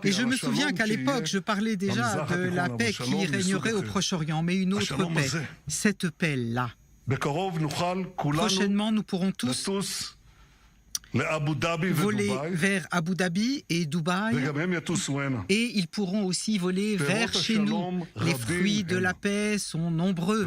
Et je me souviens qu'à l'époque, je parlais déjà de la paix qui régnerait au Proche-Orient, mais une autre paix, cette paix-là. Prochainement, nous pourrons tous voler vers Abu Dhabi et Dubaï, et ils pourront aussi voler vers chez nous. Les fruits de la paix sont nombreux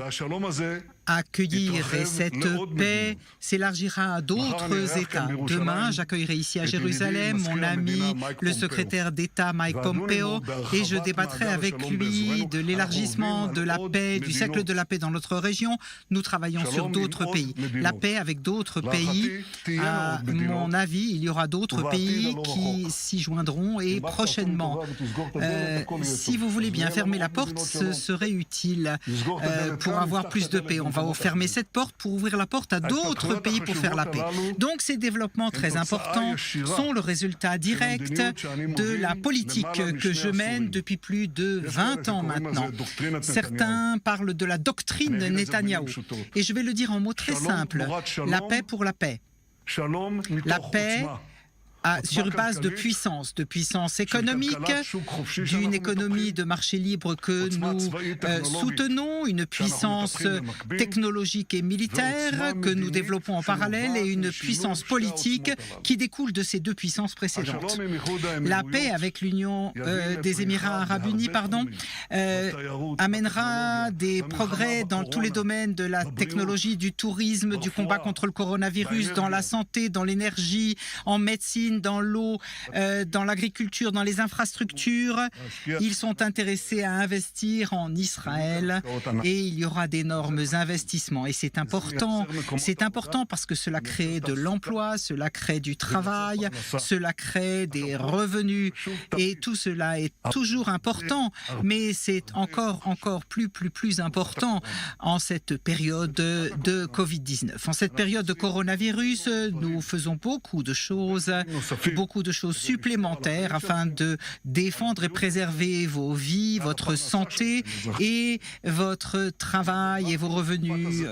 à accueillir, et cette paix s'élargira à d'autres États. Demain, j'accueillerai ici à Jérusalem mon ami, le secrétaire d'État Mike Pompeo, et je débattrai avec lui de l'élargissement de la paix, du cercle de la paix dans notre région. Nous travaillons sur d'autres pays. La paix avec d'autres pays, à mon avis, il y aura d'autres pays qui s'y joindront, et prochainement. Si vous voulez bien fermer la porte, ce serait utile pour avoir plus de paix. On va fermer cette porte pour ouvrir la porte à d'autres pays pour faire la paix. Donc ces développements très importants sont le résultat direct de la politique que je mène depuis plus de 20 ans maintenant. Certains parlent de la doctrine Netanyahou. Et je vais le dire en mots très simples. La paix pour la paix. La paix sur base de puissance économique, d'une économie de marché libre que nous soutenons, une puissance technologique et militaire que nous développons en parallèle, et une puissance politique qui découle de ces deux puissances précédentes. La paix avec l'Union des Émirats Arabes Unis amènera des progrès dans tous les domaines de la technologie, du tourisme, du combat contre le coronavirus, dans la santé, dans l'énergie, en médecine, dans l'eau, dans l'agriculture, dans les infrastructures. Ils sont intéressés à investir en Israël, et il y aura d'énormes investissements. Et c'est important parce que cela crée de l'emploi, cela crée du travail, cela crée des revenus, et tout cela est toujours important, mais c'est encore plus important en cette période de Covid-19. En cette période de coronavirus, nous faisons beaucoup de choses supplémentaires afin de défendre et préserver vos vies, votre santé et votre travail et vos revenus,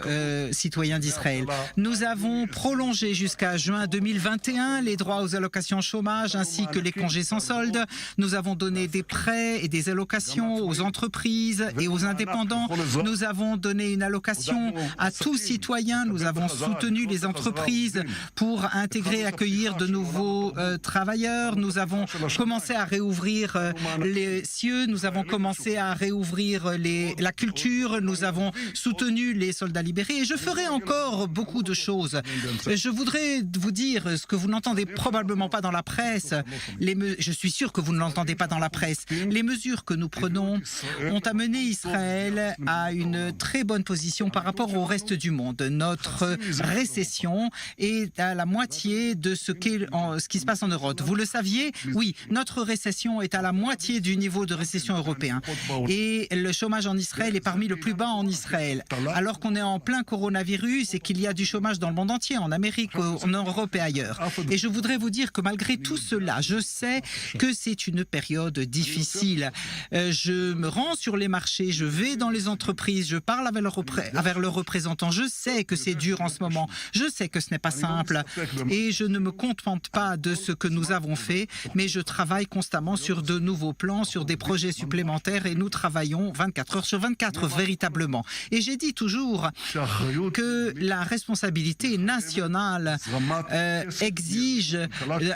citoyens d'Israël. Nous avons prolongé jusqu'à juin 2021 les droits aux allocations chômage ainsi que les congés sans solde. Nous avons donné des prêts et des allocations aux entreprises et aux indépendants. Nous avons donné une allocation à tous citoyens. Nous avons soutenu les entreprises pour intégrer et accueillir de nouveaux travailleurs. Nous avons commencé à réouvrir les cieux, nous avons commencé à réouvrir la culture, nous avons soutenu les soldats libérés, et je ferai encore beaucoup de choses. Je voudrais vous dire ce que vous n'entendez probablement pas dans la presse. Je suis sûr que vous ne l'entendez pas dans la presse. Les mesures que nous prenons ont amené Israël à une très bonne position par rapport au reste du monde. Notre récession est à la moitié de ce qui se passe en Europe. Vous le saviez? Oui, notre récession est à la moitié du niveau de récession européen. Et le chômage en Israël est parmi le plus bas en Israël. Alors qu'on est en plein coronavirus et qu'il y a du chômage dans le monde entier, en Amérique, en Europe et ailleurs. Et je voudrais vous dire que malgré tout cela, je sais que c'est une période difficile. Je me rends sur les marchés, je vais dans les entreprises, je parle avec leurs représentants. Je sais que c'est dur en ce moment. Je sais que ce n'est pas simple. Et je ne me contente pas de ce que nous avons fait, mais je travaille constamment sur de nouveaux plans, sur des projets supplémentaires, et nous travaillons 24 heures sur 24 véritablement. Et j'ai dit toujours que la responsabilité nationale exige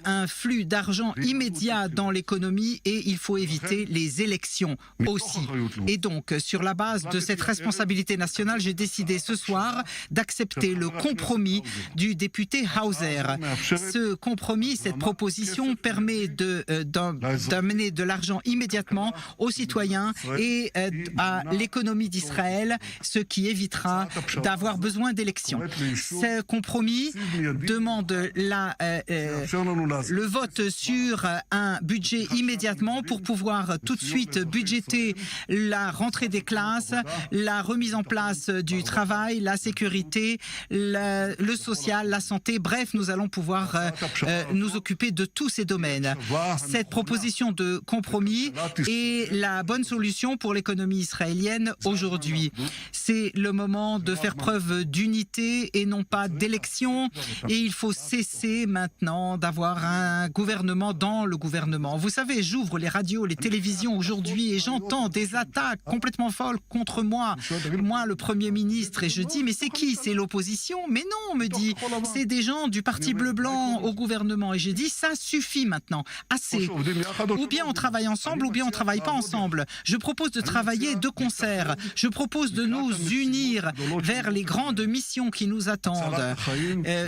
un flux d'argent immédiat dans l'économie, et il faut éviter les élections aussi. Et donc, sur la base de cette responsabilité nationale, j'ai décidé ce soir d'accepter le compromis du député Hauser. Ce compromis, cette proposition permet d'amener de l'argent immédiatement aux citoyens et à l'économie d'Israël, ce qui évitera d'avoir besoin d'élections. Ce compromis demande le vote sur un budget immédiatement pour pouvoir tout de suite budgéter la rentrée des classes, la remise en place du travail, la sécurité, le social, la santé. Bref, nous allons pouvoir nous occuper de tous ces domaines. Cette proposition de compromis est la bonne solution pour l'économie israélienne aujourd'hui. C'est le moment de faire preuve d'unité et non pas d'élection. Et il faut cesser maintenant d'avoir un gouvernement dans le gouvernement. Vous savez, j'ouvre les radios, les télévisions aujourd'hui et j'entends des attaques complètement folles contre moi, le Premier ministre, et je dis, mais c'est qui? C'est l'opposition? Mais non, on me dit, c'est des gens du Parti bleu-blanc au gouvernement. Et j'ai dit, ça suffit maintenant, assez. Ou bien on travaille ensemble, ou bien on ne travaille pas ensemble. Je propose de travailler de concert. Je propose de nous unir vers les grandes missions qui nous attendent.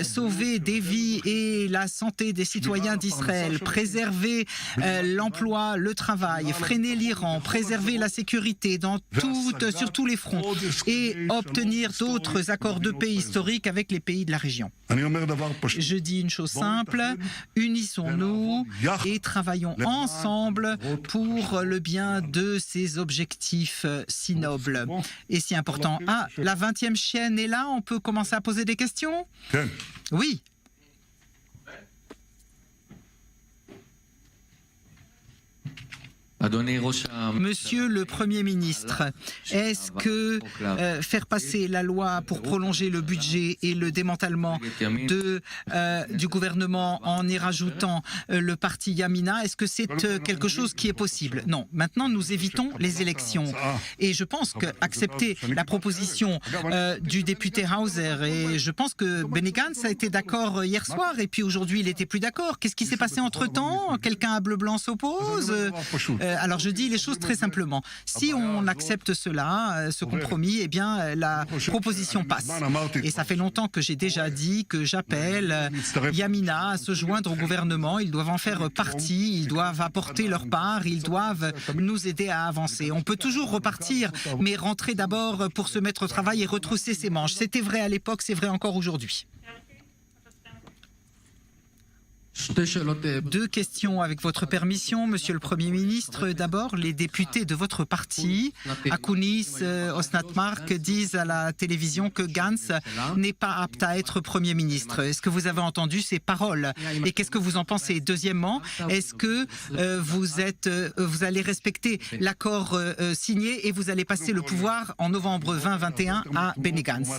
Sauver des vies et la santé des citoyens d'Israël, préserver l'emploi, le travail, freiner l'Iran, préserver la sécurité sur tous les fronts et obtenir d'autres accords de paix historiques avec les pays de la région. Je dis une chose simple, unissons-nous et travaillons ensemble pour le bien de ces objectifs si nobles et si importants. Ah, la 20e chaîne est là, on peut commencer à poser des questions? Oui. Monsieur le Premier ministre, est-ce que faire passer la loi pour prolonger le budget et le démantèlement du gouvernement en y rajoutant le parti Yamina, est-ce que c'est quelque chose qui est possible? Non. Maintenant, nous évitons les élections. Et je pense qu'accepter la proposition du député Hauser, et je pense que Benny Gantz a été d'accord hier soir, et puis aujourd'hui, il n'était plus d'accord. Qu'est-ce qui s'est passé entre-temps? Quelqu'un à bleu-blanc s'oppose? Alors je dis les choses très simplement. Si on accepte cela, ce compromis, eh bien la proposition passe. Et ça fait longtemps que j'ai déjà dit que j'appelle Yamina à se joindre au gouvernement. Ils doivent en faire partie, ils doivent apporter leur part, ils doivent nous aider à avancer. On peut toujours repartir, mais rentrer d'abord pour se mettre au travail et retrousser ses manches. C'était vrai à l'époque, c'est vrai encore aujourd'hui. Deux questions avec votre permission, Monsieur le Premier ministre. D'abord, les députés de votre parti, Akunis, Osnat-Mark, disent à la télévision que Gantz n'est pas apte à être Premier ministre. Est-ce que vous avez entendu ces paroles? Et qu'est-ce que vous en pensez? Deuxièmement, est-ce que vous allez respecter l'accord signé et vous allez passer le pouvoir en novembre 2021 à Benny Gantz?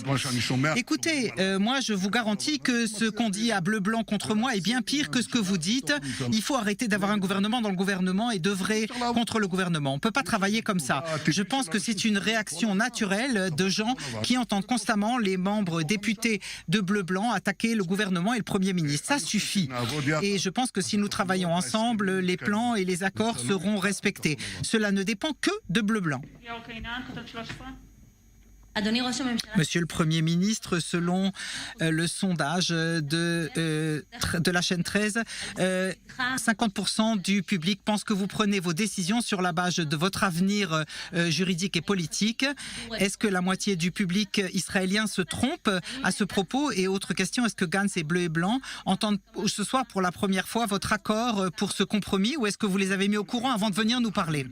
Écoutez, moi je vous garantis que ce qu'on dit à bleu-blanc contre moi est bien pire que ce que vous dites. Il faut arrêter d'avoir un gouvernement dans le gouvernement et d'œuvrer contre le gouvernement. On ne peut pas travailler comme ça. Je pense que c'est une réaction naturelle de gens qui entendent constamment les membres députés de bleu-blanc attaquer le gouvernement et le Premier ministre. Ça suffit. Et je pense que si nous travaillons ensemble, les plans et les accords seront respectés. Cela ne dépend que de bleu-blanc. Monsieur le Premier ministre, selon le sondage de la chaîne 13, 50% du public pense que vous prenez vos décisions sur la base de votre avenir juridique et politique. Est-ce que la moitié du public israélien se trompe à ce propos? Et autre question, est-ce que Gantz et Bleu et Blanc entendent ce soir pour la première fois votre accord pour ce compromis, ou est-ce que vous les avez mis au courant avant de venir nous parler?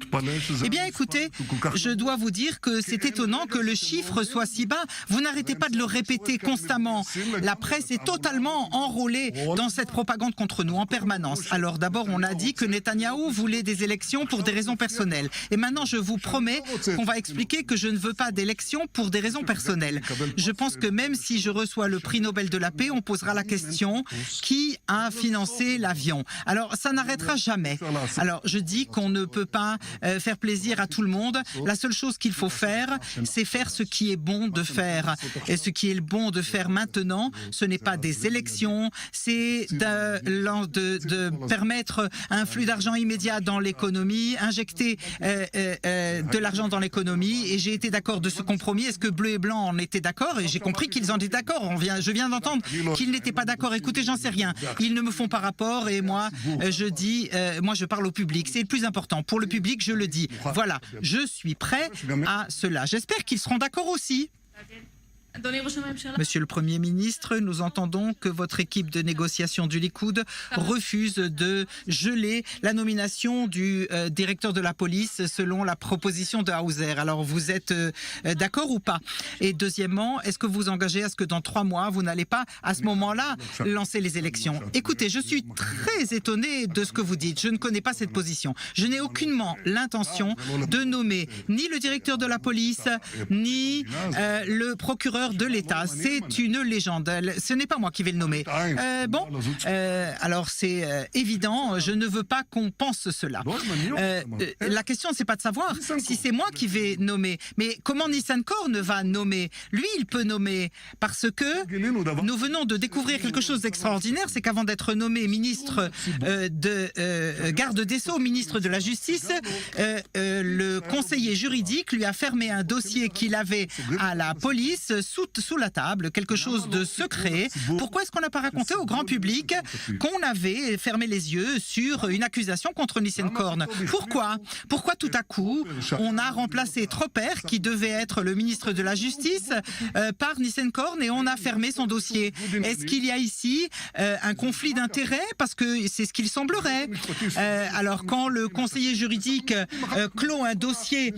Eh bien, écoutez, je dois vous dire que c'est étonnant que le chiffre soit si bas. Vous n'arrêtez pas de le répéter constamment. La presse est totalement enrôlée dans cette propagande contre nous en permanence. Alors d'abord, on a dit que Netanyahou voulait des élections pour des raisons personnelles. Et maintenant, je vous promets qu'on va expliquer que je ne veux pas d'élections pour des raisons personnelles. Je pense que même si je reçois le prix Nobel de la paix, on posera la question qui a financé l'avion. Alors, ça n'arrêtera jamais. Alors, je dis qu'on ne peut pas faire plaisir à tout le monde. La seule chose qu'il faut faire, c'est faire ce qui est bon de faire. Et ce qui est bon de faire maintenant, ce n'est pas des élections, c'est de permettre un flux d'argent immédiat dans l'économie, injecter de l'argent dans l'économie. Et j'ai été d'accord de ce compromis. Est-ce que Bleu et Blanc en étaient d'accord? Et j'ai compris qu'ils en étaient d'accord. Je viens d'entendre qu'ils n'étaient pas d'accord. Écoutez, j'en sais rien. Ils ne me font pas rapport et moi, je dis, moi je parle au public. C'est le plus important. Pour le public, je le dis. Voilà, je suis prêt à cela. J'espère qu'ils seront d'accord aussi. Monsieur le Premier ministre, nous entendons que votre équipe de négociation du Likoud refuse de geler la nomination du directeur de la police selon la proposition de Hauser. Alors, vous êtes d'accord ou pas? Et deuxièmement, est-ce que vous vous engagez à ce que dans 3 mois, vous n'allez pas, à ce moment-là, lancer les élections? Écoutez, je suis très étonné de ce que vous dites. Je ne connais pas cette position. Je n'ai aucunement l'intention de nommer ni le directeur de la police, ni le procureur de l'État. C'est une légende. Ce n'est pas moi qui vais le nommer. Alors c'est évident, je ne veux pas qu'on pense cela. La question, c'est pas de savoir si c'est moi qui vais nommer, mais comment Nissan Korn va nommer? Lui, il peut nommer parce que nous venons de découvrir quelque chose d'extraordinaire, c'est qu'avant d'être nommé ministre de garde des Sceaux, ministre de la Justice, le conseiller juridique lui a fermé un dossier qu'il avait à la police sous la table, quelque chose de secret. Pourquoi est-ce qu'on n'a pas raconté au grand public qu'on avait fermé les yeux sur une accusation contre Nissan Korn? Pourquoi tout à coup on a remplacé Tropper, qui devait être le ministre de la Justice, par Nissan Korn, et on a fermé son dossier? Est-ce qu'il y a ici un conflit d'intérêts? Parce que c'est ce qu'il semblerait. Alors quand le conseiller juridique clôt un dossier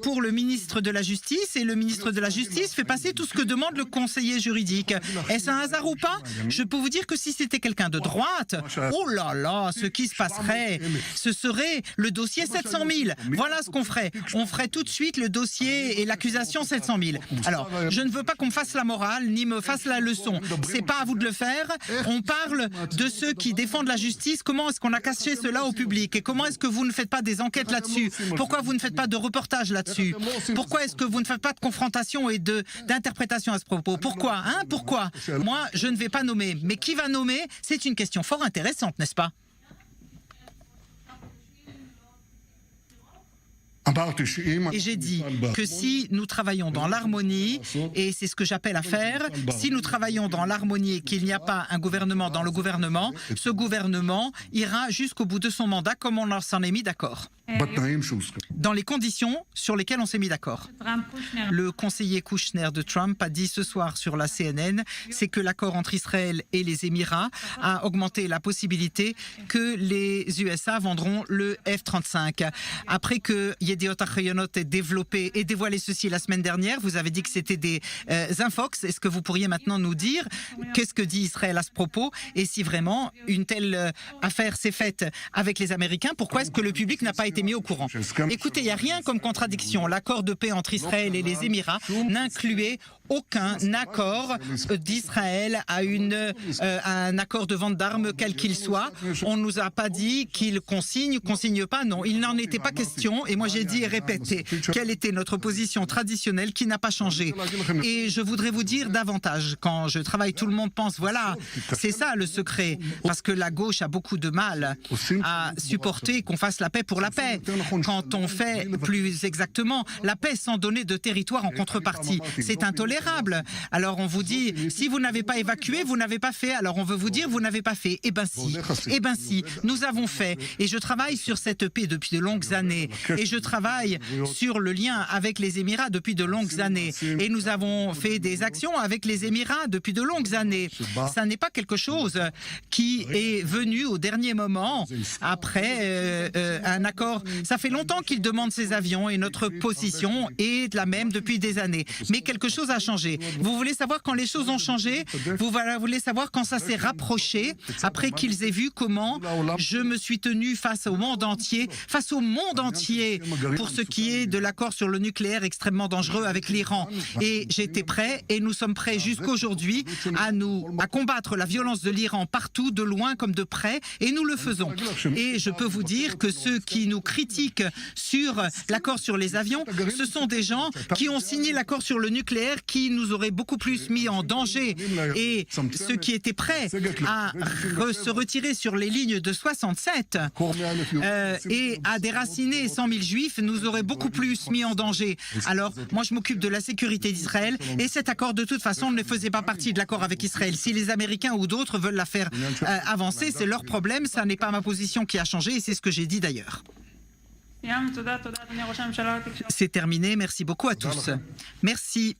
pour le ministre de la Justice, et le ministre de la Justice fait passer tout ce que demande le conseiller juridique, est-ce un hasard ou pas? Je peux vous dire que si c'était quelqu'un de droite, oh là là, ce qui se passerait, ce serait le dossier 700 000. Voilà ce qu'on ferait. On ferait tout de suite le dossier et l'accusation 700 000. Alors, je ne veux pas qu'on me fasse la morale, ni me fasse la leçon. C'est pas à vous de le faire. On parle de ceux qui défendent la justice. Comment est-ce qu'on a caché cela au public? Et comment est-ce que vous ne faites pas des enquêtes là-dessus? Pourquoi vous ne faites pas de reportage là-dessus? Pourquoi est-ce que vous ne faites pas de confrontation et d'interprétation à ce propos? Pourquoi? Pourquoi? Moi, je ne vais pas nommer. Mais qui va nommer? C'est une question fort intéressante, n'est-ce pas? Et j'ai dit que si nous travaillons dans l'harmonie, et c'est ce que j'appelle à faire, si nous travaillons dans l'harmonie et qu'il n'y a pas un gouvernement dans le gouvernement, ce gouvernement ira jusqu'au bout de son mandat comme on s'en est mis d'accord. Dans les conditions sur lesquelles on s'est mis d'accord. Le conseiller Kushner de Trump a dit ce soir sur la CNN, c'est que l'accord entre Israël et les Émirats a augmenté la possibilité que les USA vendront le F-35. Après que Yediot Ahronoth ait développé et dévoilé ceci la semaine dernière, vous avez dit que c'était des infox. Est-ce que vous pourriez maintenant nous dire qu'est-ce que dit Israël à ce propos? Et si vraiment une telle affaire s'est faite avec les Américains, pourquoi est-ce que le public n'a pas été mis au courant? Écoutez, il n'y a rien comme contradiction. L'accord de paix entre Israël et les Émirats n'incluait aucun accord d'Israël à un accord de vente d'armes, quel qu'il soit. On ne nous a pas dit qu'il consigne pas. Non, il n'en était pas question. Et moi, j'ai dit et répété quelle était notre position traditionnelle qui n'a pas changé. Et je voudrais vous dire davantage. Quand je travaille, tout le monde pense, voilà, c'est ça le secret. Parce que la gauche a beaucoup de mal à supporter qu'on fasse la paix pour la paix. Quand on fait plus exactement la paix sans donner de territoire en contrepartie, c'est intolérable. Alors on vous dit, si vous n'avez pas évacué, vous n'avez pas fait. Alors on veut vous dire, vous n'avez pas fait. Eh ben si, nous avons fait. Et je travaille sur cette paix depuis de longues années. Et je travaille sur le lien avec les Émirats depuis de longues années. Et nous avons fait des actions avec les Émirats depuis de longues années. Ça n'est pas quelque chose qui est venu au dernier moment après un accord. Ça fait longtemps qu'ils demandent ces avions et notre position est la même depuis des années. Mais quelque chose a changé. Vous voulez savoir quand les choses ont changé? Vous voulez savoir quand ça s'est rapproché après qu'ils aient vu comment je me suis tenu face au monde entier pour ce qui est de l'accord sur le nucléaire extrêmement dangereux avec l'Iran. Et j'étais prêt et nous sommes prêts jusqu'aujourd'hui à combattre la violence de l'Iran partout, de loin comme de près, et nous le faisons. Et je peux vous dire que ceux qui nous critiquent sur l'accord sur les avions, ce sont des gens qui ont signé l'accord sur le nucléaire qui nous auraient beaucoup plus mis en danger. Et ceux qui étaient prêts à se retirer sur les lignes de 67 et à déraciner 100 000 juifs nous auraient beaucoup plus mis en danger. Alors, moi je m'occupe de la sécurité d'Israël et cet accord de toute façon ne faisait pas partie de l'accord avec Israël. Si les Américains ou d'autres veulent la faire avancer, c'est leur problème, ça n'est pas ma position qui a changé et c'est ce que j'ai dit d'ailleurs. C'est terminé, merci beaucoup à tous. Merci.